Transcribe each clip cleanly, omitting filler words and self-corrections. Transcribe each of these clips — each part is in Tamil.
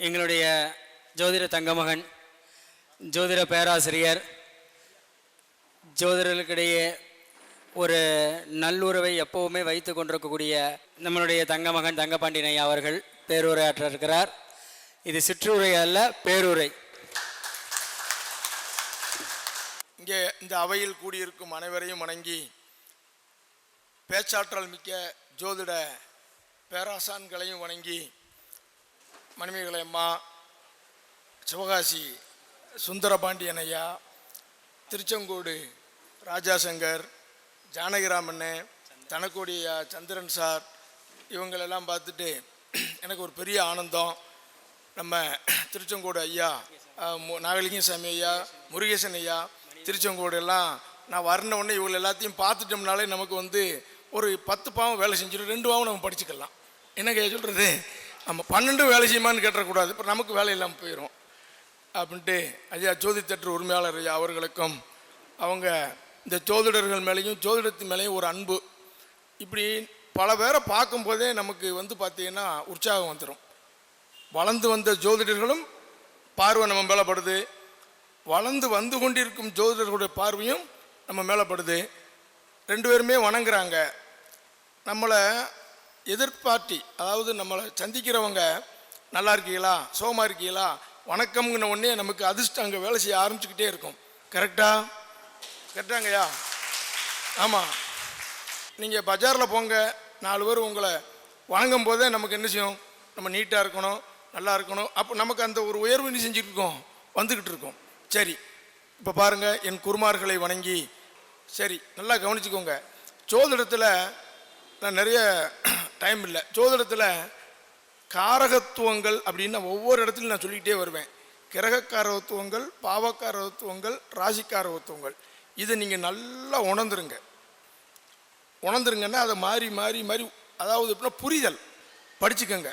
எங்களுடைய ஜோதிட தங்கமகன், ஜோதிட பேராசிரியர், ஜோதிடர்களுக்கிடையே ஒரு நல்லுறவை எப்போவுமே வைத்து கொண்டிருக்கக்கூடிய நம்மளுடைய தங்கமகன் தங்கபாண்டியன் ஐயா அவர்கள் பேருரையாற்ற இருக்கிறார். இது சிற்றுரை அல்ல, பேருரை. இங்கே இந்த அவையில் கூடியிருக்கும் அனைவரையும் வணங்கி, பேச்சாற்றல் மிக்க ஜோதிட பேராசான்களையும் வணங்கி, மணிமேகலை அம்மா, சிவகாசி சுந்தரபாண்டியன் ஐயா, திருச்செங்கோடு ராஜாசங்கர், ஜானகிராமண்ணே, தனக்கோடி ஐயா, சந்திரன் சார், இவங்களெல்லாம் பார்த்துட்டு எனக்கு ஒரு பெரிய ஆனந்தம். நம்ம திருச்செங்கோடு ஐயா, நாகலிங்கசாமி ஐயா, முருகேசன் ஐயா, திருச்செங்கோடு எல்லாம் நான் வரன உடனே இவங்க எல்லாத்தையும் பார்த்துட்டோம்னாலே நமக்கு ஒரு 10 பாவம் வேலை செஞ்சிடும், 2 பாவம் நம்ம படிச்சுக்கலாம். என்னங்க சொல்கிறது, நம்ம 12 வேலை செய்யுமான்னு கேட்டக்கூடாது, இப்போ நமக்கு வேலை இல்லாமல் போயிடும் அப்படின்ட்டு ஐயா ஜோதித்தற்று உரிமையாளர் ஐயா அவர்களுக்கும், அவங்க இந்த ஜோதிடர்கள் மேலேயும் ஜோதிடத்தின் மேலேயும் ஒரு அன்பு, இப்படி பல பேரை பார்க்கும்போதே நமக்கு பார்த்தீங்கன்னா உற்சாகம் வந்துடும். வளர்ந்து வந்த ஜோதிடர்களும் பார்வை நம்ம மேலே படுது, வளர்ந்து வந்து கொண்டிருக்கும் ஜோதிடர்களுடைய பார்வையும் நம்ம மேலே படுது. 2 பேருமே வணங்குறாங்க. நம்மளை எதிர்பார்ட்டி, அதாவது நம்மளை சந்திக்கிறவங்க நல்லா இருக்கீங்களா, சோகமாக இருக்கீங்களா, வணக்கம்ங்கிற உடனே நமக்கு அதிர்ஷ்டம் அங்கே வேலை செய்ய ஆரம்பிச்சுக்கிட்டே இருக்கும். கரெக்டாங்கய்யா? ஆமாம். நீங்கள் பஜாரில் போங்க, 4 பேர் உங்களை வணங்கும் போதே நமக்கு என்ன செய்யும், நம்ம நீட்டாக இருக்கணும், நல்லா இருக்கணும். அப்போ நமக்கு அந்த ஒரு உயர்வு நீ செஞ்சுருக்கோம், வந்துக்கிட்டு இருக்கோம். சரி, இப்போ பாருங்கள், என் குருமார்களை வணங்கி, சரி நல்லா கவனிச்சுக்கோங்க. ஜோதிடத்தில் நான் நிறைய டைம் இல்லை, ஜோதிடத்தில் காரகத்துவங்கள் அப்படின்னு ஒவ்வொரு இடத்துலையும் நான் சொல்லிக்கிட்டே வருவேன். கிரகக்காரகத்துவங்கள், பாவக்காரகத்துவங்கள், ராசிக்காரகத்துவங்கள், இதை நீங்கள் நல்லா உணர்ந்துருங்கன்னா அதை மாறி மாறி மாறி, அதாவது எப்படின்னா புரிதல் படிச்சுக்கோங்க.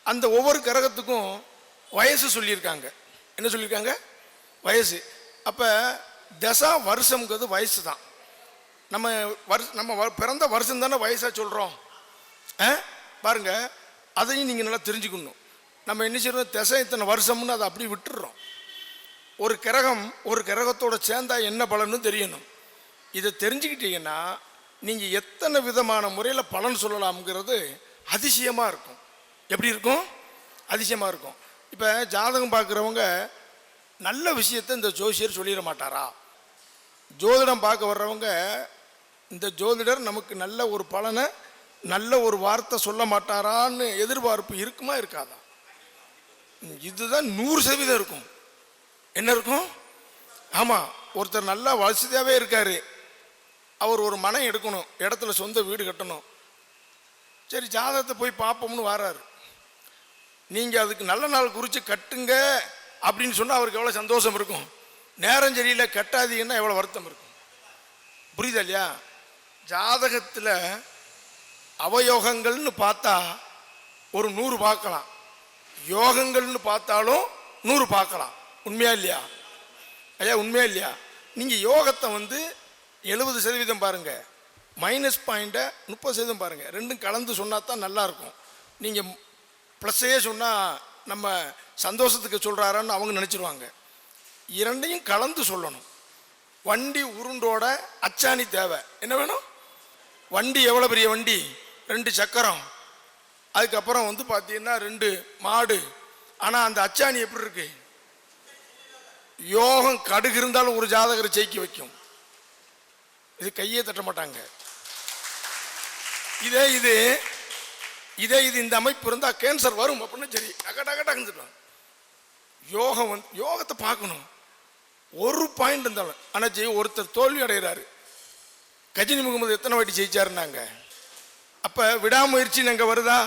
அந்த ஒவ்வொரு கிரகத்துக்கும் வயசு சொல்லியிருக்காங்க. என்ன சொல்லியிருக்காங்க? வயசு. அப்போ தசா வருஷங்கிறது வயசு தான். நம்ம பிறந்த வருஷம் தானே வயசாக சொல்கிறோம். பாருங்க, அதையும் நீங்கள் நல்லா தெரிஞ்சுக்கணும். நம்ம என்ன செய்யறோம், தசை இத்தனை வருஷம்னு அதை அப்படி விட்டுடுறோம். ஒரு கிரகம் ஒரு கிரகத்தோட சேர்ந்தா என்ன பலன்னு தெரியணும். இதை தெரிஞ்சுக்கிட்டீங்கன்னா நீங்கள் எத்தனை விதமான முறையில் பலன் சொல்லலாம்ங்கிறது அதிசயமாக இருக்கும். எப்படி இருக்கும்? அதிசயமாக இருக்கும். இப்போ ஜாதகம் பார்க்குறவங்க நல்ல விஷயத்தை இந்த ஜோசியர் சொல்லிட மாட்டாரா? ஜோதிடம் பார்க்க வர்றவங்க இந்த ஜோதிடர் நமக்கு நல்ல ஒரு பலனை, நல்ல ஒரு வார்த்தை சொல்ல மாட்டாரான்னு எதிர்பார்ப்பு இருக்குமா இருக்காதா? இதுதான் 100% இருக்கும். என்ன இருக்கும்? ஆமாம். ஒருத்தர் நல்லா வசதியாகவே இருக்கார், அவர் ஒரு மனை எடுக்கணும், இடத்துல சொந்த வீடு கட்டணும். சரி, ஜாதகத்தை போய் பார்ப்போம்னு வராரு. நீங்கள் அதுக்கு நல்ல நாள் குறித்து கட்டுங்க அப்படின்னு சொன்னால் அவருக்கு எவ்வளோ சந்தோஷம் இருக்கும். நேரம் சரியில்லை கட்டாதீங்கன்னா எவ்வளோ வருத்தம் இருக்கும். புரியுதா இல்லையா? ஜாதகத்தில் அவயோகங்கள்னு பார்த்தா ஒரு 100 பார்க்கலாம், யோகங்கள்னு பார்த்தாலும் 100 பார்க்கலாம். உண்மையா இல்லையா ஐயா? உண்மையா இல்லையா? நீங்கள் யோகத்தை 70% பாருங்கள், மைனஸ் பாயிண்ட்டை 30% பாருங்கள். ரெண்டும் கலந்து சொன்னால் தான் நல்லாயிருக்கும். நீங்கள் ப்ளஸ்ஸையே சொன்னால் நம்ம சந்தோஷத்துக்கு சொல்கிறாரான்னு அவங்க நினச்சிருவாங்க. இரண்டையும் கலந்து சொல்லணும். வண்டி உருண்டோட அச்சாணி தேவை. என்ன வேணும்? வண்டி எவ்வளோ பெரிய வண்டி? 2 சக்கரம், அதுக்கப்புறம் பார்த்தீங்கன்னா 2 மாடு. ஆனால் அந்த அச்சாணி எப்படி இருக்கு? யோகம் கடுகு இருந்தாலும் ஒரு ஜாதகரை ஜெயிக்க வைக்கும். இது கையே தட்ட மாட்டாங்க. இதே இது இந்த அமைப்பு இருந்தால் கேன்சர் வரும் அப்படின்னா சரி டகடகடகுந்துடும். யோகம் யோகத்தை பார்க்கணும். ஒரு பாயிண்ட் இருந்தாலும். ஆனால் ஒருத்தர் தோல்வி அடைகிறாரு. கஜினி முகமது எத்தனை வாட்டி ஜெயிச்சாருன்னாங்க. அப்போ விடாமுயற்சி அங்கே வருதா?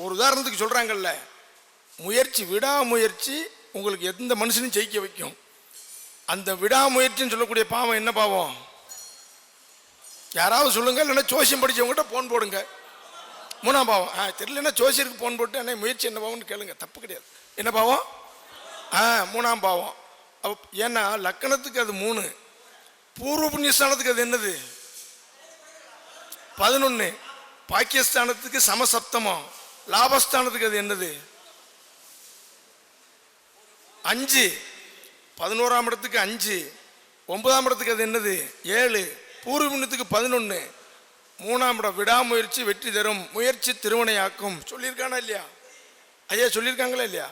ஒரு உதாரணத்துக்கு சொல்கிறாங்கல்ல, முயற்சி, விடாமுயற்சி உங்களுக்கு எந்த மனுஷனும் ஜெயிக்க வைக்கும். அந்த விடாமுயற்சின்னு சொல்லக்கூடிய பாவம் என்ன பாவம்? யாராவது சொல்லுங்க, இல்லைன்னா ஜோசியம் படித்தவங்ககிட்ட ஃபோன் போடுங்க. 3ஆம் பாவம். தெரியலன்னா ஜோசியருக்கு ஃபோன் போட்டு என்ன முயற்சி என்ன பாவம்னு கேளுங்க, தப்பு கிடையாது. என்ன பாவம்? 3ஆம் பாவம். ஏன்னா லக்கணத்துக்கு அது 3, பூர்வ புண்ணியஸ்தானத்துக்கு அது என்னது? 11, பாக்கியஸ்தானத்துக்கு சமசப்தமம், லாபஸ்தானத்துக்கு அது என்னது? 5, 11ஆம் இடத்துக்கு 5, 9ஆம் இடத்துக்கு அது என்னது 7, பூர்வ புண்ணியத்துக்கு 11, 3ஆம் இடம் விடாமுயற்சி வெற்றி தரும், முயற்சி திருவினையாக்கும் சொல்லியிருக்கானா இல்லையா? ஐயா சொல்லியிருக்காங்களா இல்லையா?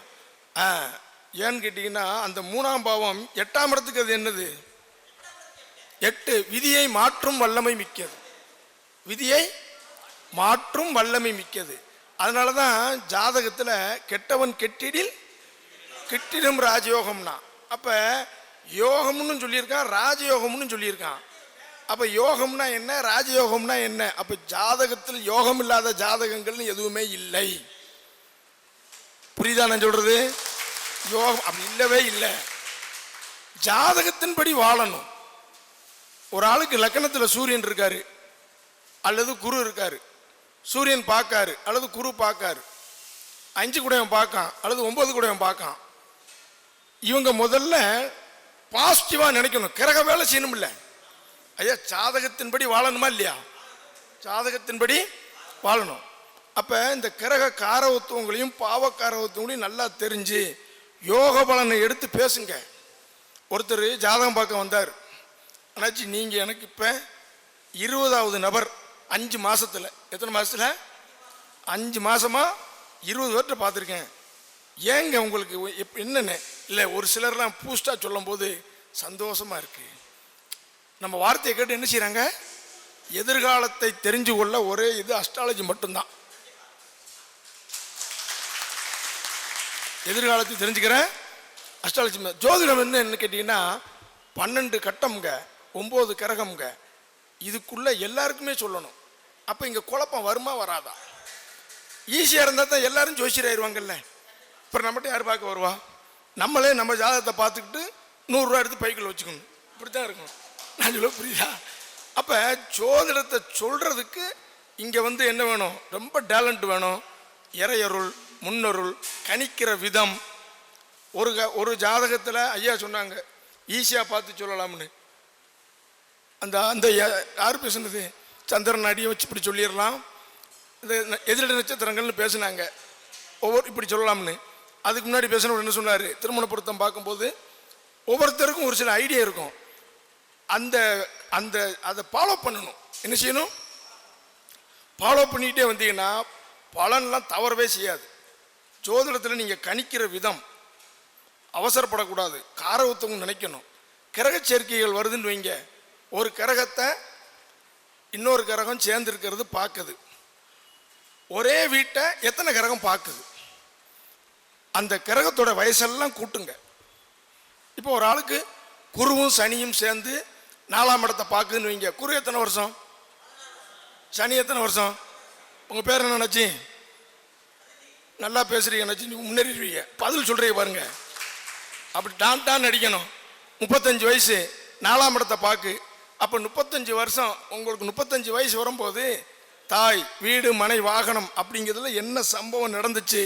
ஏன்னு கேட்டீங்கன்னா அந்த 3ஆம் பாவம் 8ஆம் இடத்துக்கு அது என்னது 8, விதியை மாற்றும் வல்லமை மிக்கது. விதியை மாற்றும் வல்லமை மிக்கது. அதனால தான் ஜாதகத்தில் கெட்டவன் கெட்டிடில் கெட்டிடும் ராஜயோகம்னா. அப்போ யோகம்னு சொல்லியிருக்கான், ராஜயோகம்னு சொல்லியிருக்கான். அப்போ யோகம்னா என்ன, ராஜயோகம்னா என்ன? அப்போ ஜாதகத்தில் யோகம் இல்லாத ஜாதகங்கள்னு எதுவுமே இல்லை. புரியுதா நான் சொல்றது? யோகம் அப்படி இல்லவே இல்லை. ஜாதகத்தின்படி வாழணும். ஒரு ஆளுக்கு லக்கணத்தில் சூரியன் இருக்காரு அல்லது குரு இருக்காரு. சூரியன் பார்க்காரு அல்லது குரு பார்க்காரு. 5 கூடவன் பார்க்கான் அல்லது 9 கூடவன் பார்க்கான். இவங்க முதல்ல பாசிட்டிவா நினைக்கணும். கிரக வேலை செய்யணும் இல்லை ஐயா? ஜாதகத்தின்படி வாழணுமா இல்லையா? ஜாதகத்தின்படி வாழணும். அப்ப இந்த கிரக காரவத்துவங்களையும் பாவ காரவத்துவங்களையும் நல்லா தெரிஞ்சு யோக பலனை எடுத்து பேசுங்க. ஒருத்தர் ஜாதகம் பார்க்க வந்தார். ஆனாச்சு நீங்க எனக்கு இப்ப 20வது நபர் 5 மாசத்துல. எத்தனை மாசத்துல? 5 மாசமா 20 பேர்கிட்ட பார்த்துருக்கேன். ஏங்க உங்களுக்கு என்னன்னு இல்லை, ஒரு சிலர்லாம் பூஸ்டா சொல்லும் போது சந்தோஷமா இருக்கு. நம்ம வார்த்தையை கேட்டு என்ன செய்யறாங்க? எதிர்காலத்தை தெரிஞ்சு கொள்ள ஒரே இது அஸ்ட்ராலஜி மட்டும்தான். எதிர்காலத்தை தெரிஞ்சுக்கிற அஸ்ட்ராலஜி. ஜோதிடம் என்ன கேட்டீங்கன்னா 12 கட்டம்ங்க, 9 கிரகம்ங்க. இதுக்குள்ள எல்லாருக்குமே சொல்லணும். அப்ப இங்க குழப்பம் வருமா வராதா? ஈஸியா இருந்தா தான் எல்லாரும் ஜோசியர் ஆயிடுவாங்கல்ல. அப்புறம் நம்மகிட்ட யார் பார்க்க வருவா? நம்மளே நம்ம ஜாதகத்தை பார்த்துக்கிட்டு 100 ரூபா எடுத்து பைக்கில் வச்சுக்கணும். இப்படித்தான் இருக்கணும். நான் சொல்ல புரியுதா? அப்ப ஜோதிடத்தை சொல்றதுக்கு இங்க என்ன வேணும்? ரொம்ப டேலண்ட் வேணும். இறையருள், முன்னருள், கணிக்கிற விதம். ஒரு ஜாதகத்தில் ஐயா சொன்னாங்க ஈஸியா பார்த்து சொல்லலாம்னு. அந்த அந்த யார் பேசுனது? சந்திரன் அடியை வச்சு இப்படி சொல்லிடலாம். இந்த எதிரிட நட்சத்திரங்கள்னு பேசுனாங்க. இப்படி சொல்லலாம்னு. அதுக்கு முன்னாடி பேசணும் என்ன சொன்னார்? திருமண பொருத்தம் பார்க்கும்போது ஒவ்வொருத்தருக்கும் ஒரு சில ஐடியா இருக்கும். அந்த அந்த அதை ஃபாலோ பண்ணணும். என்ன செய்யணும்? ஃபாலோ பண்ணிக்கிட்டே வந்தீங்கன்னா பலன்லாம் தவறவே செய்யாது. ஜோதிடத்தில் நீங்கள் கணிக்கிற விதம் அவசரப்படக்கூடாது. காரவத்தவங்க நினைக்கணும். கிரக சேர்க்கைகள் வருதுன்னு வைங்க. ஒரு கிரகத்தை இன்னொரு கிரகம் சேர்ந்து இருக்கிறது பார்க்குது. ஒரே வீட்டை எத்தனை கிரகம் பார்க்குது? அந்த கிரகத்தோட வயசெல்லாம் கூட்டுங்க. இப்போ ஒரு ஆளுக்கு குருவும் சனியும் சேர்ந்து 4ஆம் இடத்தை பார்க்குதுன்னு வைங்க. குரு எத்தனை வருஷம்? சனி எத்தனை வருஷம்? உங்க பேர் என்ன நினைச்சி? நல்லா பேசுறீங்க நினைச்சு நீங்க முன்னேறிடுவீங்க. பதில் சொல்றீங்க பாருங்க. அப்படி டான் அடிக்கணும். 35 வயசு 4ஆம் இடத்தை பார்க்கு. அப்போ 35 வருஷம் உங்களுக்கு 35 வயசு வரும்போது தாய், வீடு, மனை, வாகனம் அப்படிங்கிறதுல என்ன சம்பவம் நடந்துச்சு?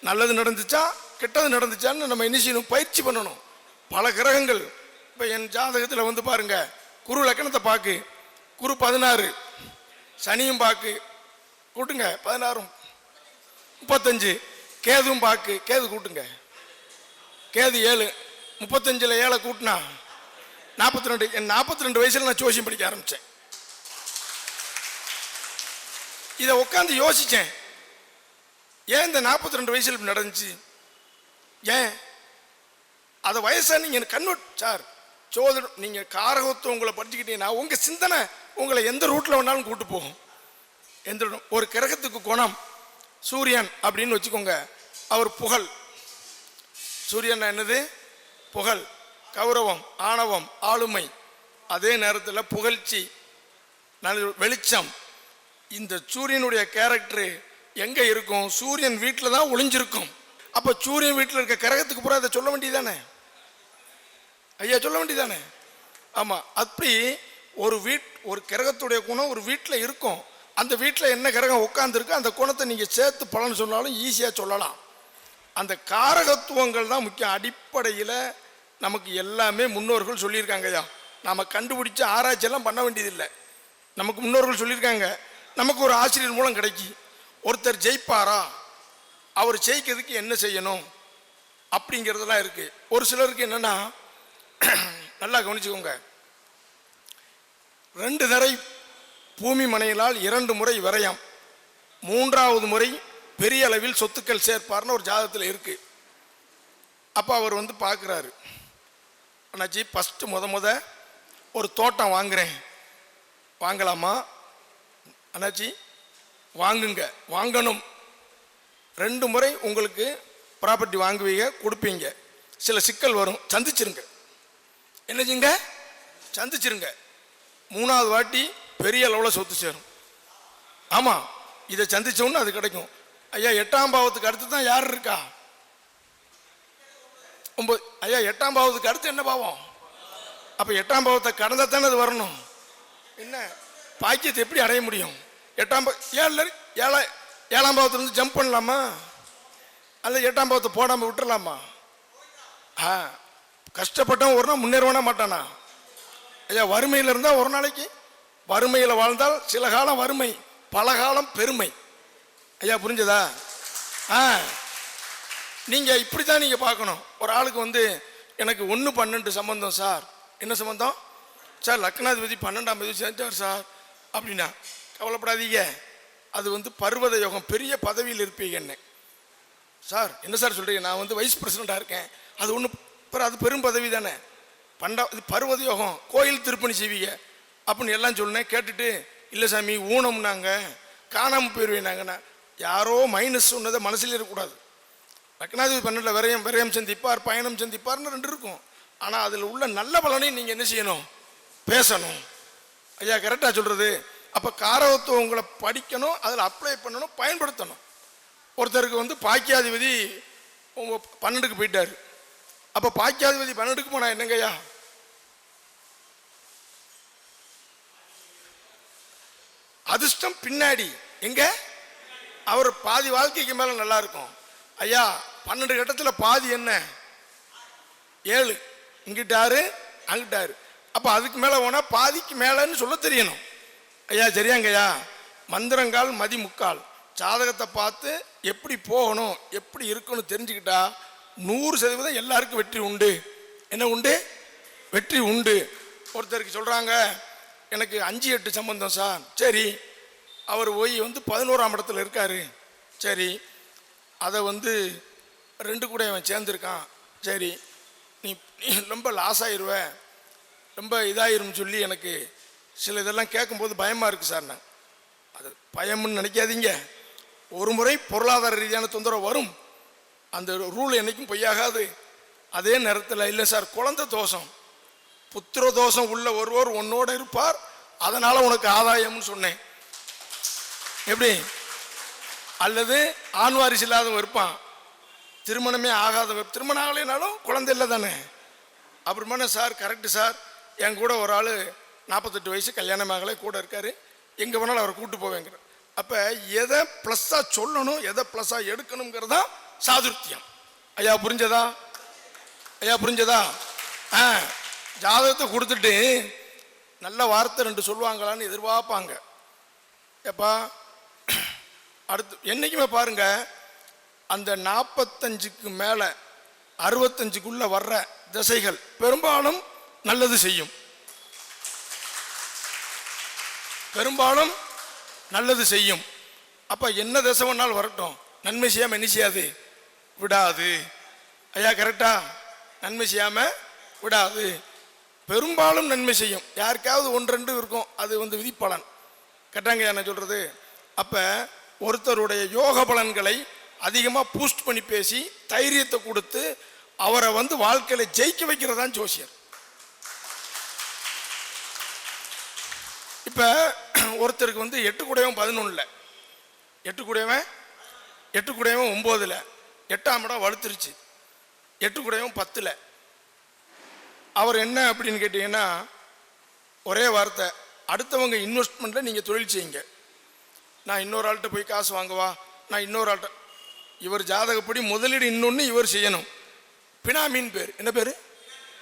நல்லது நடந்துச்சா கெட்டது நடந்துச்சான்னு நம்ம என்ன செய்யணும்? பயிற்சி பண்ணணும். பல கிரகங்கள் இப்போ என் ஜாதகத்தில் பாருங்க. குரு லக்கணத்தை பார்க்கு. குரு 16, சனியும் பார்க்கு கூட்டுங்க 16, 35. கேதுவும் பார்க்கு. கேது கூட்டுங்க. கேது 7, 35ல் 7 கூட்டினா 42. என் 42 வயசுல நான் ஜோசியம் படிக்க ஆரம்பிச்சேன். இதை உட்காந்து யோசிச்சேன். ஏன் இந்த 42 வயசுல நடந்துச்சு? ஏன் அதை வயசா நீங்க கன்வெர்ட் சார் ஜோதிடம் நீங்க காரகத்துவம் உங்களை படிச்சுக்கிட்டீங்கன்னா உங்க சிந்தனை உங்களை எந்த ரூட்ல வேணாலும் கூட்டு போகும். எந்த ஒரு கிரகத்துக்கு குணம் சூரியன் அப்படின்னு வச்சுக்கோங்க. அவர் புகழ். சூரியன் என்னது? புகழ், கௌரவம், ஆணவம், ஆளுமை. அதே நேரத்தில் புகழ்ச்சி, வெளிச்சம். இந்த சூரியனுடைய கேரக்டர் எங்க இருக்கும்? சூரியன் வீட்டில் தான் ஒளிஞ்சிருக்கும். அப்ப சூரியன் வீட்டில் இருக்க கிரகத்துக்கு பூரா இதை சொல்ல வேண்டியதானே ஐயா? சொல்ல வேண்டியதானே? ஆமா. அப்படி ஒரு கிரகத்துடைய குணம் ஒரு வீட்டில் இருக்கும். அந்த வீட்டில் என்ன கிரகம் உட்கார்ந்துருக்கு அந்த குணத்தை நீங்க சேர்த்து பலன் சொன்னாலும் ஈஸியா சொல்லலாம். அந்த காரகத்துவங்கள் தான் முக்கியம். அடிப்படையில் நமக்கு எல்லாமே முன்னோர்கள் சொல்லியிருக்காங்க ஐயா. நாம கண்டுபிடிச்ச ஆராய்ச்சி எல்லாம் பண்ண வேண்டியதில்லை. நமக்கு முன்னோர்கள் சொல்லியிருக்காங்க. நமக்கு ஒரு ஆசிரியர் மூலம் கிடைக்கி. ஒருத்தர் ஜெயிப்பாரா? அவர் ஜெயிக்கிறதுக்கு என்ன செய்யணும்? அப்படிங்கிறதெல்லாம் இருக்கு. ஒரு சிலருக்கு என்னன்னா நல்லா கவனிச்சுக்கோங்க, 2 தடவை பூமி மனையிலால் 2 முறை விரயம், 3வது முறை பெரிய அளவில் சொத்துக்கள் சேர்ப்பார்னு ஒரு ஜாதகத்தில் இருக்கு. அப்போ அவர் வந்து பார்க்குறாரு, அண்ணாச்சி ஃபஸ்ட்டு முத ஒரு தோட்டம் வாங்குறேன், வாங்கலாமா? அண்ணாச்சி வாங்குங்க, வாங்கணும். 2 முறை உங்களுக்கு ப்ராப்பர்ட்டி வாங்குவீங்க, கொடுப்பீங்க. சில சிக்கல் வரும், சந்திச்சிருங்க. என்னச்சுங்க? சந்திச்சிருங்க. 3வது வாட்டி பெரிய அளவில் சொத்து சேரும். ஆமாம், இதை சந்திச்சோன்னு அது கிடைக்கும். ஐயா 8ஆம் பாவத்துக்கு அடுத்து தான் யார் இருக்கா? 9. ஐயா 8ஆம் பாவத்துக்கு அடுத்து என்ன பாவம்? அப்போ 8ஆம் பாவத்தை கடந்தா தானே அது வரணும். என்ன பாக்கியத்தை எப்படி அடைய முடியும்? 8ஆம் 7ஆம் பாவத்திலிருந்து ஜம்ப் பண்ணலாமா? அல்ல 8ஆம் பாவத்தை போடாமல் விட்டுறலாமா? கஷ்டப்பட்டவன் ஒரு நாள் முன்னேறுவானா மாட்டானா? ஐயா வறுமையில் இருந்தால் ஒரு நாளைக்கு, வறுமையில் வாழ்ந்தால் சில காலம் வறுமை, பல காலம் பெருமை. ஐயா புரிஞ்சதா? நீங்கள் இப்படி தான் நீங்கள் பார்க்கணும். ஒரு ஆளுக்கு வந்து எனக்கு 1-12 சம்பந்தம் சார். என்ன சம்பந்தம் சார்? லக்னாதிபதி 12ஆம் தேதி செஞ்சார் சார் அப்படின்னா கவலைப்படாதீங்க, அது வந்து பர்வத யோகம், பெரிய பதவியில் இருப்பீங்க. என்ன சார் என்ன சார் சொல்கிறீங்க? நான் வந்து வைஸ் பிரசிடண்டாக இருக்கேன். அது ஒன்று, அது பெரும் பதவி தானே. இது பர்வத யோகம், கோயில் திருப்பணி செய்வீங்க அப்படின்னு எல்லாம் சொன்னேன். கேட்டுட்டு இல்லை சாமி ஊனம்னாங்க, காணாமல் போயிடுவேனாங்கண்ணா. யாரோ மைனஸ் சொன்னதை மனசில் இருக்கக்கூடாது. லக்னாதிபதி 12 விரயம் சந்திப்பார், பயணம் சந்திப்பார்னு 2 இருக்கும். ஆனால் அதில் உள்ள நல்ல பலனையும் நீங்கள் என்ன செய்யணும்? பேசணும். ஐயா கரெக்டாக சொல்கிறது. அப்போ காரகத்துவம் உங்களை படிக்கணும், அதில் அப்ளை பண்ணணும், பயன்படுத்தணும். ஒருத்தருக்கு வந்து பாக்கியாதிபதி 12க்கு போயிட்டார். அப்போ பாக்கியாதிபதி 12க்கு போனா என்னங்கய்யா? அதிர்ஷ்டம் பின்னாடி எங்க? அவர் பாதி வாழ்க்கைக்கு மேல நல்லா இருக்கும். ஐயா 12 கட்டத்தில் பாதி என்ன? 7. இங்கிட்டாரு அங்கிட்டாரு. அப்ப அதுக்கு மேல போனா பாதிக்கு மேலன்னு சொல்ல தெரியணும். ஐயா சரியாங்கய்யா? மந்திரங்கால் மதி முக்கால், ஜாதகத்தை பார்த்து எப்படி போகணும், எப்படி இருக்கணும் தெரிஞ்சுக்கிட்டா 100% எல்லாருக்கும் வெற்றி உண்டு. என்ன உண்டு? வெற்றி உண்டு. ஒருத்தருக்கு சொல்றாங்க எனக்கு 5-8 சம்பந்தம் சார். சரி, அவர் போய் வந்து 11ஆம் இடத்துல இருக்காரு. சரி, அதை வந்து 2 கூட அவன் சேர்ந்துருக்கான். சரி, நீ ரொம்ப லாஸ் ஆயிடுவ, ரொம்ப இதாயிரும் சொல்லி எனக்கு சில இதெல்லாம் கேட்கும்போது பயமாக இருக்குது சார். நான் அது பயம்னு நினைக்காதீங்க. ஒரு முறை பொருளாதார ரீதியான தொந்தரவு வரும், அந்த ரூல் என்றைக்கும் பொய்யாகாது. அதே நேரத்தில் இல்லை சார் குழந்தை தோஷம், புத்திர தோஷம் உள்ள ஒருவர் உன்னோட இருப்பார், அதனால் உனக்கு ஆதாயம்னு சொன்னேன். எப்படி? அல்லது ஆண் வாரிசு இல்லாதவன் இருப்பான், திருமணமே ஆகாதவன், திருமணம் ஆகலைனாலும் குழந்தை இல்லை தானே. அப்புறமான சார் கரெக்டு சார், என் கூட ஒரு ஆள் 48 வயசு கல்யாணம் ஆகலை, கூட இருக்காரு, எங்கே வேணாலும் அவரை கூப்பிட்டு போவேங்கிற. அப்போ எதை ப்ளஸ்ஸாக சொல்லணும், எதை ப்ளஸ்ஸாக எடுக்கணுங்கிறது தான் சாதுர்த்தியம். ஐயா புரிஞ்சதா? ஐயா புரிஞ்சதா? ஜாதகத்தை கொடுத்துட்டு நல்ல வார்த்தை 2 சொல்லுவாங்களான்னு எதிர்பார்ப்பாங்க. எப்பா அடுத்து என்றைக்குமே பாருங்க, அந்த 45க்கு மேலே 65க்குள்ள வர்ற திசைகள் பெரும்பாலும் நல்லது செய்யும், பெரும்பாலும் நல்லது செய்யும். அப்போ என்ன திசை வேணாலும் வரட்டும், நன்மை செய்யாமல் என்ன செய்யாது? விடாது. ஐயா கரெக்டா? நன்மை செய்யாமல் விடாது, பெரும்பாலும் நன்மை செய்யும். யாருக்காவது 1-2 இருக்கும், அது வந்து விதிப்பலன். கரெக்டாங்க என்ன சொல்கிறது? அப்போ ஒருத்தருடைய யோக பலன்களை அதிகமாக பூஸ்ட் பண்ணி பேசி தைரியத்தை கொடுத்து அவரை வந்து வாழ்க்கையில் ஜெயிக்க வைக்கிறதான் ஜோசியர். இப்போ ஒருத்தருக்கு வந்து 8 கூடையவன் 11, 8 கூடையவன் 9, 8ஆம் இடம் வலுத்துருச்சு, 8 கூடையவன் 10. அவர் என்ன அப்படின்னு கேட்டீங்கன்னா ஒரே வார்த்தை, அடுத்தவங்க இன்வெஸ்ட்மெண்ட்டில் நீங்கள் தொழில் செய்யுங்க. நான் இன்னொரு ஆள்கிட்ட போய் காசு வாங்குவா, நான் இன்னொரு ஆள்கிட்ட, இவர் ஜாதகப்படி முதலீடு இன்னொன்று இவர் செய்யணும். பினாமின் பேர், என்ன பேர்?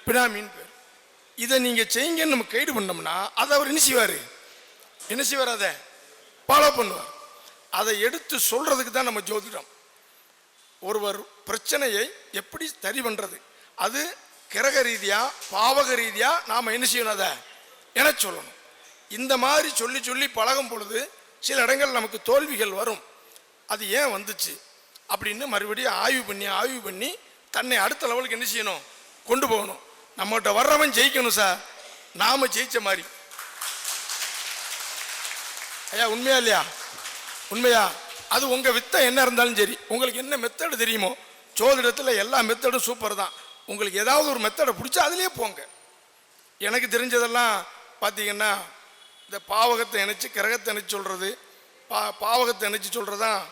பினாமின் பேர். இதை நீங்கள் செய்யுங்கன்னு நம்ம கைடு பண்ணோம்னா அதை அவர் என்ன செய்வார்? அதை ஃபாலோ பண்ணுவார். அதை எடுத்து சொல்கிறதுக்கு தான் நம்ம ஜோதிடம். ஒருவர் பிரச்சனையை எப்படி சரி பண்ணுறது, அது கிரக ரீதியாக பாவக ரீதியாக நாம் என்ன செய்யணும், அதை என சொல்லணும். இந்த மாதிரி சொல்லி சொல்லி பழகும் பொழுது சில இடங்கள் நமக்கு தோல்விகள் வரும். அது ஏன் வந்துச்சு அப்படின்னு மறுபடியும் ஆய்வு பண்ணி தன்னை அடுத்த லெவலுக்கு என்ன செய்யணும், கொண்டு போகணும். நம்மகிட்ட வர்றவன் ஜெயிக்கணும் சார், நாம் ஜெயிச்ச மாதிரி. ஐயா உண்மையா இல்லையா? உண்மையா? அது உங்கள் வித்தை என்ன இருந்தாலும் சரி, உங்களுக்கு என்ன மெத்தடு தெரியுமோ, ஜோதிடத்தில் எல்லா மெத்தடும் சூப்பர் தான். உங்களுக்கு ஏதாவது ஒரு மெத்தடை பிடிச்சா அதுலேயே போங்க. எனக்கு தெரிஞ்சதெல்லாம் பார்த்தீங்கன்னா இந்த பாவகத்தை இணைச்சி கிரகத்தை இணைச்சி சொல்கிறது, பாவகத்தை இணைச்சி சொல்கிறது தான்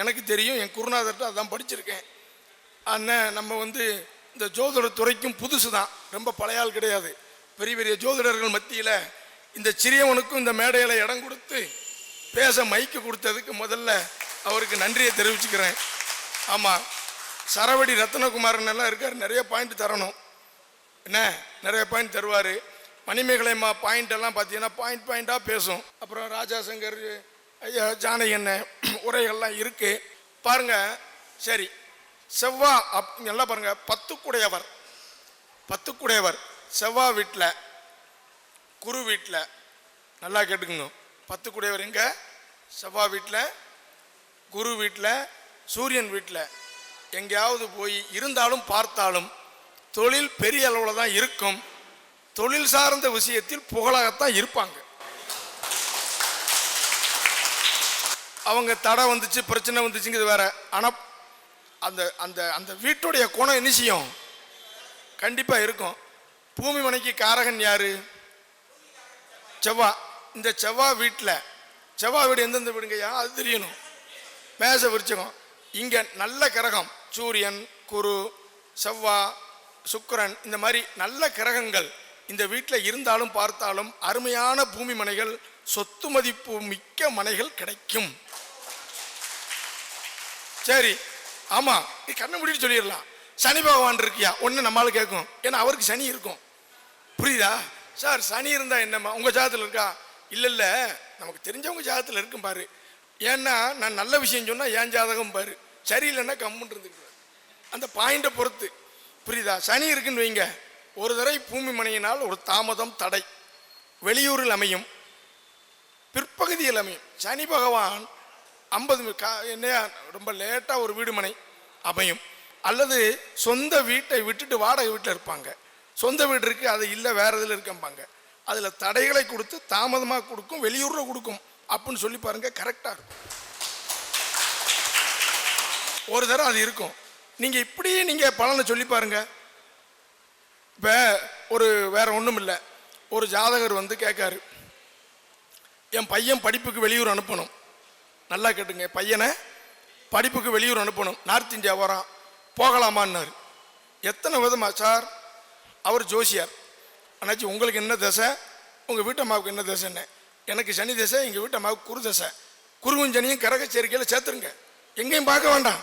எனக்கு தெரியும். என் குருநாதர்கிட்ட அதான் படிச்சிருக்கேன். அண்ணன் நம்ம இந்த ஜோதிட துறைக்கும் புதுசு தான், ரொம்ப பழைய ஆள் கிடையாது. பெரிய பெரிய ஜோதிடர்கள் மத்தியில் இந்த சிறியவனுக்கும் இந்த மேடையில் இடம் கொடுத்து பேச மைக்கு கொடுத்ததுக்கு முதல்ல அவருக்கு நன்றியை தெரிவிச்சுக்கிறேன். ஆமாம், சரவடி ரத்னகுமாரன் எல்லாம் இருக்கார், நிறைய பாயிண்ட் தரணும், என்ன நிறைய பாயிண்ட் தருவார். மணிமேகலைமா பாயிண்ட் எல்லாம் பார்த்தீங்கன்னா பாயிண்டாக பேசும். அப்புறம் ராஜாசங்கர், ஐயா ஜானகி அண்ணன் உரைகள்லாம் இருக்குது பாருங்க. சரி, செவ்வா எல்லாம் பாருங்க. பத்துக்குடையவர் செவ்வாய் வீட்டில், குரு வீட்டில், நல்லா கேட்டுக்கணும். பத்துக்குடையவர் எங்க? செவ்வாய் வீட்டில், குரு வீட்டில், சூரியன் வீட்டில். எங்கேயாவது போய் இருந்தாலும் பார்த்தாலும் தொழில் பெரிய அளவில் தான் இருக்கும். தொழில் சார்ந்த விஷயத்தில் புகழாகத்தான் இருப்பாங்க. அவங்க தடை வந்துச்சு, பிரச்சனை வந்துச்சுங்கிறது வேற. ஆனால் அந்த அந்த அந்த வீட்டுடைய குணம் என்ன செய்யும், கண்டிப்பாக இருக்கும். பூமி மனைக்கு காரகன் யாரு? செவ்வாய். இந்த செவ்வாய் வீட்டில், செவ்வாய் வீடு எந்தெந்த வீடுங்கய்யா அது தெரியணும். மேச விருச்சகம். இங்கே நல்ல கிரகம் சூரியன், குரு, செவ்வாய், சுக்கிரன், இந்த மாதிரி நல்ல கிரகங்கள் இந்த வீட்டில் இருந்தாலும் பார்த்தாலும் அருமையான பூமி மனைகள், சொத்து மதிப்பு மிக்க மனைகள் கிடைக்கும். சரி, ஆமாம், நீ கண்ணை மூடிட்டு சொல்லிடலாம். சனி பகவான் இருக்கியா ஒன்று நம்மளால கேட்கும், ஏன்னா அவருக்கு சனி இருக்கும். புரியுதா சார்? சனி இருந்தால் என்னம்மா உங்கள் ஜாதத்தில் இருக்கா? இல்லை, நமக்கு தெரிஞ்சவங்க ஜாதத்தில் இருக்கும் பாரு. ஏன்னா நான் நல்ல விஷயம் சொன்னால் என் ஜாதகம் பாரு, சரியில்லைன்னா கம்முன்னு இருந்துக்குவார். அந்த பாயிண்டை பொறுத்து. புரியுதா? சனி இருக்குன்னு வைங்க, ஒரு தடவை பூமி மனையினால் ஒரு தாமதம், தடை வெளியூரில் அமையும், பிற்பகுதியில் அமையும். சனி பகவான் 50 என்னையா ரொம்ப லேட்டாக ஒரு வீடு மனை அமையும். அல்லது சொந்த வீட்டை விட்டுட்டு வாடகை வீட்டில் இருப்பாங்க. சொந்த வீடு இருக்குது, அது இல்லை வேற இதில் இருக்கம்பாங்க. அதில் தடைகளை கொடுத்து தாமதமாக கொடுக்கும், வெளியூரில் கொடுக்கும் அப்படின்னு சொல்லி பாருங்க, கரெக்டாக இருக்கும். ஒரு தடவை அது இருக்கும். நீங்கள் இப்படி நீங்கள் பலனை சொல்லி பாருங்க. இப்போ வேற ஒன்றும் இல்லை, ஒரு ஜாதகர் கேட்காரு, என் பையன் படிப்புக்கு வெளியூர் அனுப்பணும். நல்லா கேட்டுங்க, பையனை படிப்புக்கு வெளியூர் அனுப்பணும், நார்த் இந்தியா வரான், போகலாமான்னாரு. எத்தனை விதமா சார்? அவர் ஜோசியார். அண்ணாச்சி உங்களுக்கு என்ன தசை, உங்கள் வீட்டு அம்மாவுக்கு என்ன தசைன்னு. எனக்கு சனி தசை, எங்கள் வீட்டு அம்மாவுக்கு குரு தசை. குருவும் சனியும் கரக சேர்க்கையில் சேர்த்துருங்க, எங்கேயும் பார்க்க வேண்டாம்,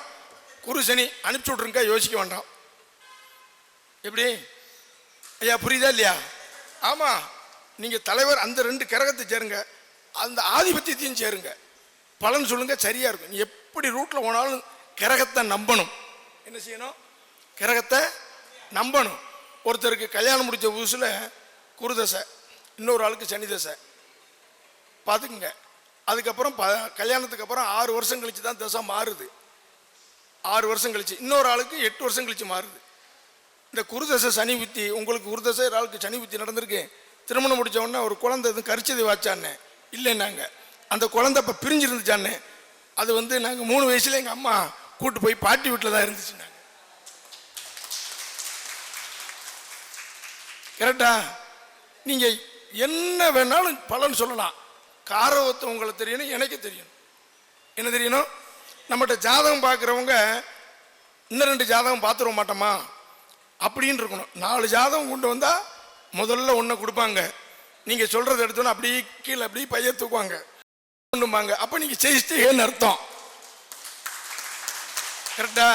குரு சனி அனுப்பிச்சி விட்ருங்க, யோசிக்க வேண்டாம். எப்படி ஐயா, புரியுதா இல்லையா? ஆமாம், நீங்கள் தலைவர் அந்த 2 கிரகத்தை சேருங்க, அந்த ஆதிபத்தியத்தையும் சேருங்க, பலன் சொல்லுங்க, சரியா இருக்கும். நீ எப்படி ரூட்டில் போனாலும் கிரகத்தை நம்பணும். என்ன செய்யணும்? கிரகத்தை நம்பணும். ஒருத்தருக்கு கல்யாணம் முடிச்ச புதுசில் குரு தசை, இன்னொரு ஆளுக்கு சனி தசை, பார்த்துக்குங்க. அதுக்கப்புறம் கல்யாணத்துக்கு அப்புறம் 6 வருஷம் கழிச்சு தான் தசை மாறுது. 6 வருஷம் கழிச்சு, இன்னொரு ஆளுக்கு 8 வருஷம் கழிச்சு மாறுது. இந்த குருதசை சனி புத்தி, உங்களுக்கு குருதசை ஒரு ஆளுக்கு சனி புத்தி நடந்திருக்கு. திருமணம் முடிச்ச உடனே ஒரு குழந்தை எதுவும் கரிச்சதை வாச்சானே இல்லைன்னாங்க. அந்த குழந்தை இப்போ பிரிஞ்சிருந்துச்சானே, அது நாங்கள் 3 வயசுல எங்கள் அம்மா கூட்டு போய் பாட்டி வீட்டில் தான் இருந்துச்சுன்னாங்க. கரெக்டா? நீங்கள் என்ன வேணாலும் பலன் சொல்லலாம். காரவத்தை உங்களுக்கு தெரியணும், எனக்கு தெரியணும். என்ன தெரியணும்? நம்மகிட்ட ஜாதகம் பார்க்குறவங்க இன்னும் 2 ஜாதகம் பார்த்துருவ மாட்டோமா அப்படின்னு இருக்கணும். 4 ஜாதகம் கொண்டு வந்தால் முதல்ல ஒன்று கொடுப்பாங்க. நீங்கள் சொல்கிறத எடுத்தோன்னா அப்படியே கீழே அப்படியே பைய தூக்குவாங்க, கொண்டுப்பாங்க. அப்போ நீங்கள் ஜெயிச்சிட்டேன்னு அர்த்தம். கரெக்டா?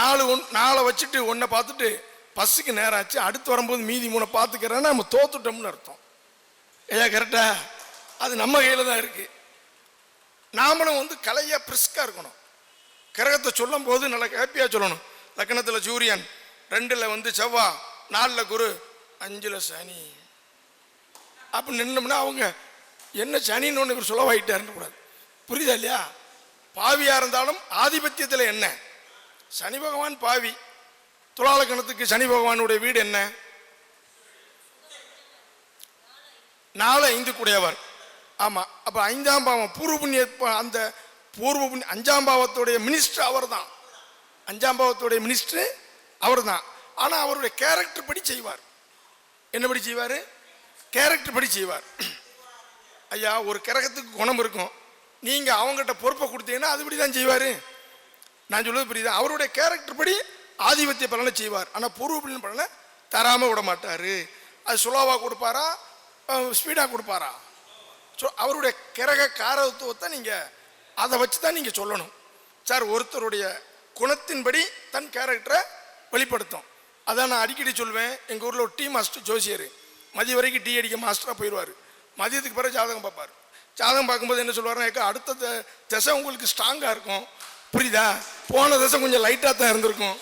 4 வச்சுட்டு 1 பார்த்துட்டு பஸ்ஸுக்கு நேரம் ஆச்சு, அடுத்து வரும்போது மீதி 3 பார்த்துக்கிறேன்னா நம்ம தோத்துட்டோம்னு அர்த்தம். ஐயா கரெக்டா? அது நம்ம கையில் தான் இருக்குது. நாமளும் கலையாக பிரிஸ்காக இருக்கணும். கிரகத்தை சொல்லும் போது நல்லா ஹாப்பியாக சொல்லணும். லக்னத்தில் சூரியன், 2ல் வந்து செவ்வாய், 4ல் குரு, 5ல் சனி அப்படி நின்னோம்னா அவங்க என்ன சனின்னு ஒன்று இவர் சுலவாயிட்டாருன்னு கூடாது. புரியுதா இல்லையா? பாவியாக இருந்தாலும் ஆதிபத்தியத்தில் என்ன, சனி பகவான் பாவி. துலாலக்கணத்துக்கு சனி பகவானுடைய வீடு என்ன? 4 5 கூடையவர். ஆமாம். அப்போ 5ஆம் பாவம் பூர்வ புண்ணிய, அந்த பூர்வ புண்ணிய 5ஆம் பாவத்துடைய மினிஸ்டர் அவர் தான். 5ஆம் பாவத்துடைய மினிஸ்டர் அவர் தான். ஆனால் அவருடைய கேரக்டர் படி செய்வார். என்ன படி செய்வார்? கேரக்டர் படி செய்வார். ஐயா, ஒரு கிரகத்துக்கு குணம் இருக்கும், நீங்கள் அவங்ககிட்ட பொறுப்பை கொடுத்தீங்கன்னா அதுபடி தான் செய்வார். நான் சொல்வது புரியுதா? அவருடைய கேரக்டர் படி ஆதிபத்திய பலனை செய்வார். ஆனால் பூர்வ புண்ணிய பலனை தராமல் விட மாட்டார். அது சுலோவாக கொடுப்பாரா, ஸ்பீடாக கொடுப்பாரா? அவருடைய கிரக காரத்துவத்தை நீங்கள் அதை வச்சு தான் நீங்கள் சொல்லணும். சார், ஒருத்தருடைய குணத்தின்படி தன் கேரக்டரை வெளிப்படுத்தும். அதான் நான் அடிக்கடி சொல்வேன். எங்கள் ஊரில் ஒரு டீ மாஸ்டர் ஜோசியர், மதிய வரைக்கும் டீ அடிக்க மாஸ்டராக போயிடுவார். மதியத்துக்கு பிறகு ஜாதகம் பார்ப்பார். ஜாதகம் பார்க்கும்போது என்ன சொல்லுவாருன்னா, அடுத்த திசை உங்களுக்கு ஸ்ட்ராங்காக இருக்கும். புரியுதா? போன திசை கொஞ்சம் லைட்டாக தான் இருந்திருக்கும்.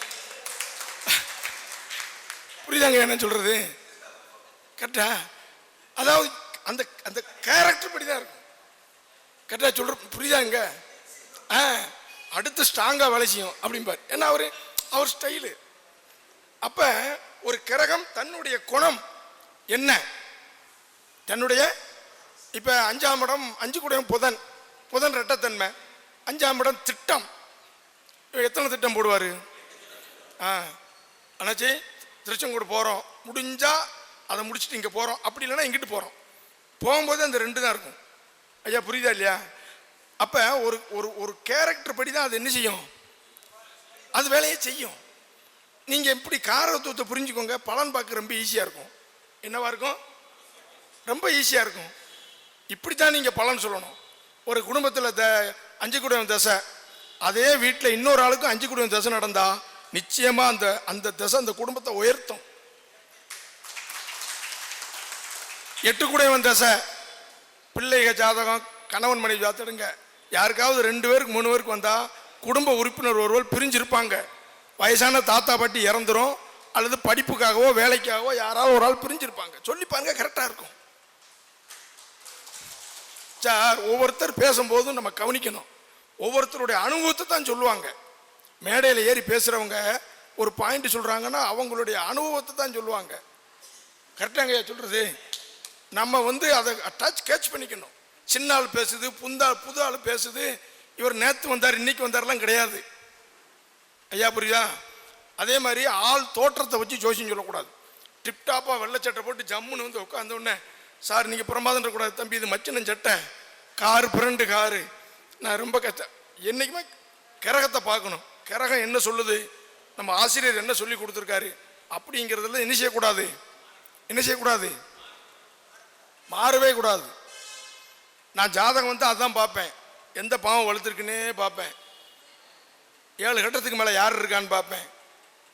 புரியுதாங்க என்ன சொல்கிறது? கரெக்டா? அதாவது அந்த அந்த கேரக்டர் படி தான் இருக்கும். கரெக்டாக சொல்கிற புரியுதாங்க? அடுத்து ஸ்ட்ராங்காக வேலை செய்யும் அப்படிம்பார். ஏன்னா அவர் ஸ்டைலு. அப்போ ஒரு கிரகம் தன்னுடைய குணம் என்ன, தன்னுடைய இப்போ 5ஆம் இடம் 5 கூடையும் புதன், புதன் ரெட்டத்தன்மை. 5ஆம் இடம் திட்டம். எத்தனை திட்டம் போடுவார்? அண்ணாச்சி திருச்செங்கோடு போகிறோம், முடிஞ்சால் அதை முடிச்சுட்டு இங்கே போகிறோம், அப்படி இல்லைன்னா இங்கிட்டு போகிறோம். போகும்போது அந்த 2 தான் இருக்கும். ஐயா புரியுதா இல்லையா? அப்போ ஒரு ஒரு ஒரு கேரக்டர் படி தான் அது என்ன செய்யும், அது வேலையை செய்யும். நீங்கள் எப்படி காரத்துவத்தை புரிஞ்சுக்கோங்க. பலன் பார்க்க ரொம்ப ஈஸியாக இருக்கும். என்னவா இருக்கும்? ரொம்ப ஈஸியாக இருக்கும். இப்படி தான் நீங்கள் பலன் சொல்லணும். ஒரு குடும்பத்தில் 5 கூடையும் தசை, அதே வீட்டில் இன்னொரு ஆளுக்கும் 5 கூடையும் தசை நடந்தால் நிச்சயமாக அந்த தசை அந்த குடும்பத்தை உயர்த்தும். 8 கூடையும் தசை, பிள்ளைக ஜாதகம், கணவன் மனைவி ஜாதகங்க, யாருக்காவது 2 பேருக்கு 3 பேருக்கு வந்தால் குடும்ப உறுப்பினர் ஒருவர் பிரிஞ்சிருப்பாங்க. வயசான தாத்தா பாட்டி இறந்துரும், அல்லது படிப்புக்காகவோ வேலைக்காகவோ யாராவது ஒரு ஆள் பிரிஞ்சிருப்பாங்க. சொல்லி பாருங்க, கரெக்டாக இருக்கும். சார், ஒவ்வொருத்தர் பேசும்போதும் நம்ம கவனிக்கணும். ஒவ்வொருத்தருடைய அனுபவத்தை தான் சொல்லுவாங்க. மேடையில் ஏறி பேசுகிறவங்க ஒரு பாயிண்ட் சொல்கிறாங்கன்னா அவங்களுடைய அனுபவத்தை தான் சொல்லுவாங்க. கரெக்டாங்க சொல்கிறது? நம்ம அதை கேட்ச் பண்ணிக்கணும். சின்ன ஆள் பேசுது, புது ஆள் பேசுது, இவர் நேற்று வந்தார் இன்னைக்கு வந்தார்லாம் கிடையாது. ஐயா புரியுதா? அதே மாதிரி ஆள் தோற்றத்தை வச்சு ஜோசியம் சொல்லக்கூடாது. டிப்டாப்பாக வெள்ளச்சட்டை போட்டு ஜம்முன்னு உட்காந்த உடனே, சார் நீங்கள் பிரமாதம் இருக்கக்கூடாது தம்பி, இது மச்சினன் சட்டை, காரு பிரண்டு காரு, நான் ரொம்ப கஷ்டம். என்றைக்குமே கிரகத்தை பார்க்கணும். கிரகம் என்ன சொல்லுது, நம்ம ஆசிரியர் என்ன சொல்லி கொடுத்துருக்காரு அப்படிங்கிறதுல என்ன செய்யக்கூடாது, மாறவே கூடாது. நான் ஜாதகம் அதான் பார்ப்பேன். எந்த பாவம் வளர்த்துருக்குன்னே பார்ப்பேன். 7 கட்டத்துக்கு மேலே யார் இருக்கான்னு பார்ப்பேன்.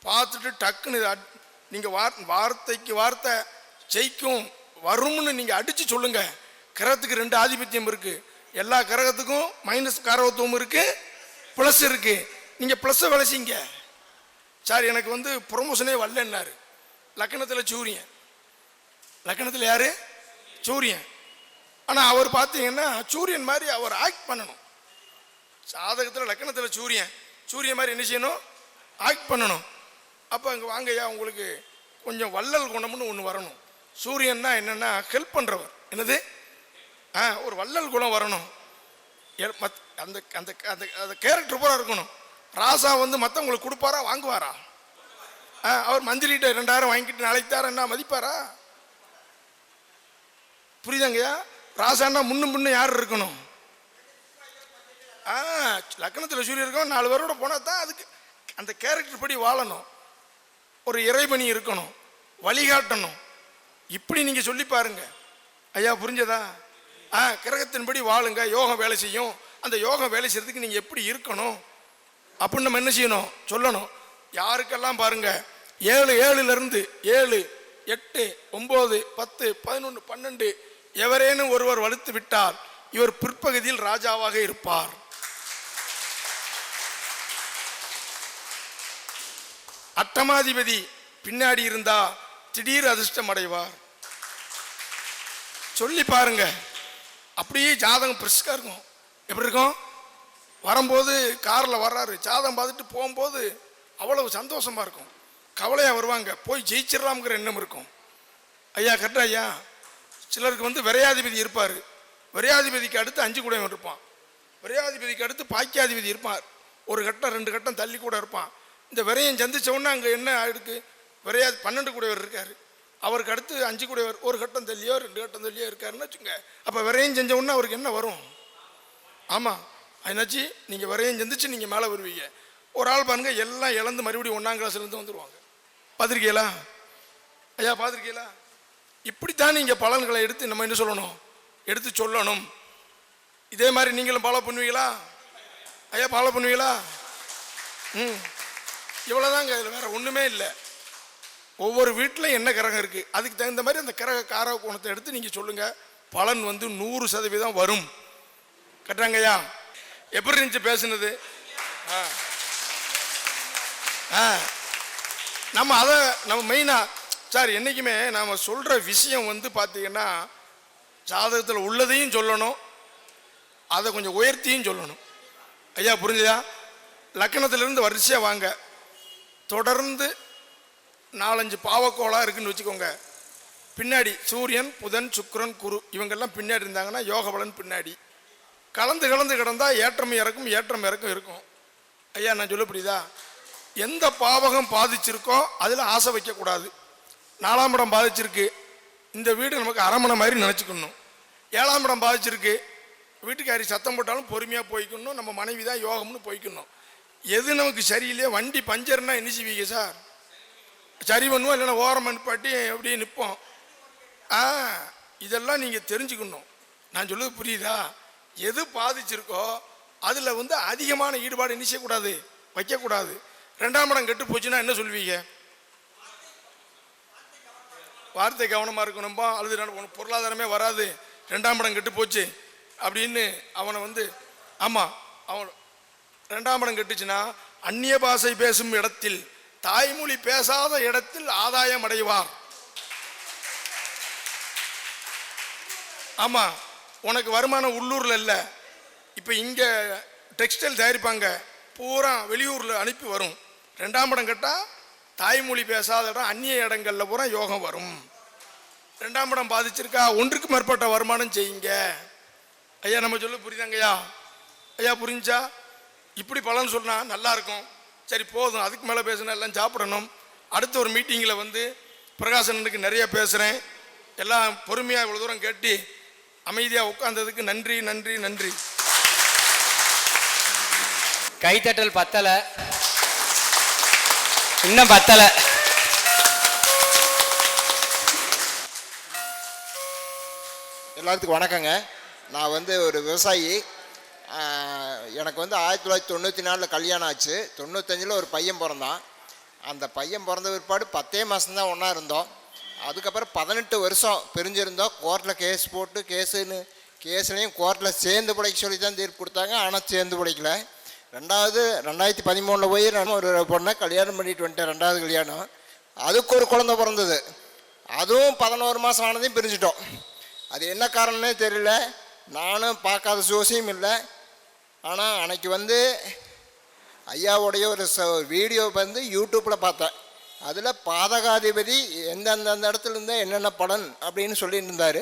பார்த்துட்டு டக்குன்னு நீங்கள் வார்த்தைக்கு வார்த்தை ஜெயிக்கும் வரும்னு நீங்கள் அடித்து சொல்லுங்கள். கிரகத்துக்கு 2 ஆதிபத்தியம் இருக்குது. எல்லா கிரகத்துக்கும் மைனஸ் காரகத்துவம் இருக்குது, ப்ளஸ் இருக்குது. நீங்கள் ப்ளஸ்ஸை வேலை செய்யுங்க. சார், எனக்கு ப்ரொமோஷனே வரலன்னாரு. லக்னத்தில் சூரியன். லக்னத்தில் யார்? சூரியன். ஆனால் அவர் பார்த்தீங்கன்னா சூரியன் மாதிரி அவர் ஆக்ட் பண்ணணும். ஜாதகத்தில் லக்னத்தில் சூரியன் மாதிரி என்ன செய்யணும்? ஆக்ட் பண்ணணும். அப்போ அங்கே வாங்கய்யா, உங்களுக்கு கொஞ்சம் வள்ளல் குணம்னு ஒன்று வரணும். சூரியன்னா என்னென்னா ஹெல்ப் பண்ணுறவர். என்னது? ஒரு வள்ளல் குணம் வரணும். அந்த அந்த அந்த கேரக்டர் பூரா இருக்கணும். ராசா மற்றவங்களுக்கு கொடுப்பாரா, வாங்குவாரா? அவர் மந்திரிகிட்ட 2000 வாங்கிட்டு நாளைக்கு தார என்ன மதிப்பாரா? புரியுதாங்கய்யா? ராசான்னா முன்னும் யார் இருக்கணும்? லக்னத்தில் சூரியன் இருக்கணும். 4 பேரோட போனால் தான் அதுக்கு அந்த கேரக்டர் படி வாழணும். ஒரு இறைபணி இருக்கணும், வழிகாட்டணும். இப்படி நீங்கள் சொல்லி பாருங்க. ஐயா புரிஞ்சதா? கிரகத்தின்படி வாழுங்க, யோகம் வேலை செய்யும். அந்த யோகம் வேலை செய்யறதுக்கு நீங்கள் எப்படி இருக்கணும் அப்படின்னு நம்ம என்ன செய்யணும், சொல்லணும். யாருக்கெல்லாம் பாருங்க 7 7லேருந்து 7 8 9 10 11 12 எவரேனும் ஒருவர் வலுத்து விட்டால் இவர் பிற்பகுதியில் ராஜாவாக இருப்பார். அட்டமாதிபதி பின்னாடி இருந்தா திடீர் அதிர்ஷ்டம் அடைவார். சொல்லி பாருங்க. அப்படியே ஜாதகம் பிரிஸ்கா இருக்கும். எப்படி இருக்கும்? வரும்போது காரில் வர்றாரு, ஜாதகம் பார்த்துட்டு போகும்போது அவ்வளவு சந்தோஷமா இருக்கும். கவலையாக வருவாங்க, போய் ஜெயிச்சிடலாம்ங்கிற எண்ணம் இருக்கும். ஐயா கரெக்டா ஐயா? சிலருக்கு வந்து விரையாதிபதி இருப்பார். விரையாதிபதிக்கு அடுத்து 5 கூடையவன் இருப்பான். விரையாதிபதிக்கு அடுத்து பாக்கியாதிபதி இருப்பார். ஒரு கட்டம் 2 கட்டம் தள்ளி கூட இருப்பான். இந்த விரையம் சந்திச்சவொன்னே அங்கே என்ன ஆயிடுக்கு? விரையாதி 12 கூடையவர் இருக்காரு. அவருக்கு அடுத்து 5 கூடையவர் ஒரு கட்டம் தள்ளியோ 2 கட்டம் தள்ளியோ இருக்காருன்னு வச்சுங்க. அப்போ விரையம் செஞ்சவொன்னே அவருக்கு என்ன வரும்? ஆமாம், என்னாச்சு? நீங்கள் விரையம் சந்திச்சு நீங்கள் மேலே வருவீங்க. ஒரு ஆள் பாருங்க, எல்லாம் இழந்து மறுபடியும் 1ஆம் கிளாஸ்லேருந்து வந்துடுவாங்க. பார்த்துருக்கீங்களா ஐயா? பார்த்துருக்கீங்களா? இப்படித்தான் நீங்கள் பலன்களை எடுத்து நம்ம என்ன சொல்லணும்? எடுத்து சொல்லணும். இதே மாதிரி நீங்களும் ஃபாலோ பண்ணுவீங்களா ஐயா? ஃபாலோ பண்ணுவீங்களா? இவ்வளோதாங்க. இதில் வேற ஒன்றுமே இல்லை. ஒவ்வொரு வீட்டில் என்ன கிரகம் இருக்குது, அதுக்கு தகுந்த மாதிரி அந்த கிரக கார கோணத்தை எடுத்து நீங்கள் சொல்லுங்கள். பலன் வந்து 100% வரும். கட்டுறாங்கய்யா? எப்படி இருந்துச்சு பேசுனது? நம்ம அதை நம்ம மெயினாக சார் என்றைக்குமே நாம் சொல்கிற விஷயம் வந்து பார்த்தீங்கன்னா ஜாதகத்தில் உள்ளதையும் சொல்லணும், அதை கொஞ்சம் உயர்த்தியும் சொல்லணும். ஐயா புரிஞ்சுதா? லக்கணத்திலிருந்து வரிசையாக வாங்க. தொடர்ந்து 4-5 பாவக்கோளாக இருக்குன்னு வச்சுக்கோங்க. பின்னாடி சூரியன், புதன், சுக்கிரன், குரு இவங்கெல்லாம் பின்னாடி இருந்தாங்கன்னா யோக பலன் பின்னாடி. கலந்து கலந்து கிடந்தால் ஏற்றம் இறக்கும், ஏற்றம் இறக்கம் இருக்கும். ஐயா நான் சொல்ல புரியுதா? எந்த பாவகம் பாதிச்சிருக்கோ அதில் ஆசை வைக்கக்கூடாது. 4ஆம் இடம் பாதிச்சிருக்கு, இந்த வீடு நமக்கு அரமனை மாதிரி நினச்சிக்கணும். 7ஆம் இடம் பாதிச்சிருக்கு, வீட்டுக்காரி சத்தம் போட்டாலும் பொறுமையாக போய்க்கணும். நம்ம மனைவி தான் யோகம்னு போய்க்கணும். எது நமக்கு சரியில்லையே, வண்டி பஞ்சர்னா என்ன செய்வீங்க சார்? சரி பண்ணுவோம், இல்லைன்னா ஓரம் அனுப்பாட்டி அப்படியே நிற்போம். இதெல்லாம் நீங்கள் தெரிஞ்சுக்கணும். நான் சொல்லுவது புரியுதா? எது பாதிச்சிருக்கோ அதில் வந்து அதிகமான ஈடுபாடு என்ன செய்யக்கூடாது, வைக்கக்கூடாது. 2ஆம் இடம் கெட்டு போச்சுன்னா என்ன சொல்வீங்க? வார்த்தை கவனமாக இருக்கணும்பா, அல்லது பொருளாதாரமே வராது, 2ஆம் இடம் கெட்டு போச்சு அப்படின்னு அவனை வந்து ஆமாம் அவன் 2ஆம் இடம் கெட்டுச்சுன்னா அந்நிய பாஷை பேசும் இடத்தில், தாய்மொழி பேசாத இடத்தில் ஆதாயம் அடைவார். ஆமாம், உனக்கு வருமானம் உள்ளூரில் இல்லை, இப்போ இங்கே டெக்ஸ்டைல் தயாரிப்பாங்க, பூரா வெளியூரில் அனுப்பி வரும். 2ஆம் இடம் கேட்டால் தாய்மொழி பேசாத இடம், அந்நிய இடங்களில் பூரா யோகம் வரும். 2ஆம் இடம் பாதிச்சிருக்கா, 1க்கு மேற்பட்ட வருமானம் செய்யுங்க. ஐயா நம்ம சொல்ல புரியுதாங்கய்யா? ஐயா புரிஞ்சா? இப்படி பலன் சொன்னால் நல்லா இருக்கும். சரி போதும், அதுக்கு மேலே பேசுனா எல்லாம் சாப்பிடணும். அடுத்த ஒரு மீட்டிங்கில் வந்து பிரகாசனுக்கு நிறைய பேசுகிறேன். எல்லாம் பொறுமையாக இவ்வளோ தூரம் கேட்டு அமைதியாக உட்கார்ந்ததுக்கு நன்றி நன்றி நன்றி. கைத்தட்டல் பத்தலை, இன்னும் பத்தலை. எல்லாத்துக்கும் வணக்கங்க. நான் வந்து ஒரு விவசாயி. எனக்கு வந்து 1994 கல்யாணம் ஆச்சு. 95 ஒரு பையன் பிறந்தான். அந்த பையன் பிறந்த பிற்பாடு 10 மாதம்தான் ஒன்றா இருந்தோம். அதுக்கப்புறம் 18 வருஷம் பிரிஞ்சிருந்தோம். கோர்ட்டில் கேஸ் போட்டு கேஸ்லேயும் கோர்ட்டில் சேர்ந்து பிழைக்க சொல்லி தான் தீர்ப்பு கொடுத்தாங்க. ஆனால் சேர்ந்து பிழைக்கல. 2013 போய் நான் ஒரு பொண்ணை கல்யாணம் பண்ணிட்டு வந்துட்டேன். 2வது கல்யாணம். அதுக்கு ஒரு குழந்தை பிறந்தது. அதுவும் 11 மாதம் ஆனதையும் பிரிஞ்சிட்டோம். அது என்ன காரணம்னே தெரியல. நானும் பார்க்காத ஜோசியம் இல்லை. ஆனால் அன்னைக்கு வந்து ஐயாவுடைய ஒரு வீடியோ வந்து யூடியூப்பில் பார்த்தேன். அதில் பாதகாதிபதி எந்தெந்த இடத்துல இருந்தால் என்னென்ன பலன் அப்படின்னு சொல்லிட்டு இருந்தார்.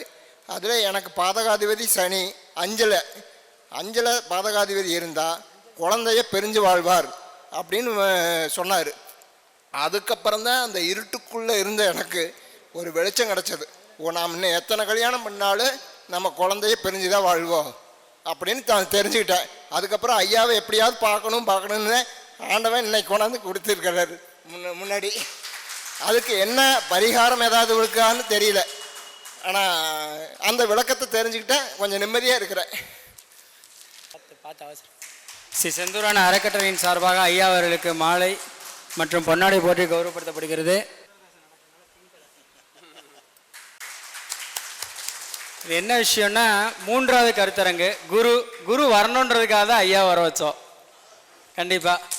அதில் எனக்கு பாதகாதிபதி சனி, 5ல் பாதகாதிபதி இருந்தால் குழந்தைய பிரிஞ்சு வாழ்வார் அப்படின்னு சொன்னார். அதுக்கப்புறம் தான் அந்த இருட்டுக்குள்ளே இருந்த எனக்கு ஒரு வெளிச்சம் கிடச்சது. நாம் இன்னும் எத்தனை கல்யாணம் பண்ணாலும் நம்ம குழந்தைய பிரிஞ்சு தான் வாழ்வோம் அப்படின்னு தெரிஞ்சுக்கிட்டேன். அதுக்கப்புறம் ஐயாவை எப்படியாவது பார்க்கணுன்னு ஆண்டவன் இன்னைக்கு கொண்டாந்து கொடுத்துருக்கிறாரு முன்னாடி. அதுக்கு என்ன பரிகாரம் ஏதாவது இருக்கான்னு தெரியல. ஆனால் அந்த விளக்கத்தை தெரிஞ்சுக்கிட்டேன், கொஞ்சம் நிம்மதியாக இருக்கிறேன். ஸ்ரீ செந்தூரான அறக்கட்டளையின் சார்பாக ஐயா அவர்களுக்கு மாலை மற்றும் பொன்னாடை போற்றி கௌரவப்படுத்தப்படுகிறது. இது என்ன விஷயம்னா, 3வது கருத்தரங்கு குரு வரணுன்றதுக்காக தான் ஐயா வர வச்சோம். கண்டிப்பாக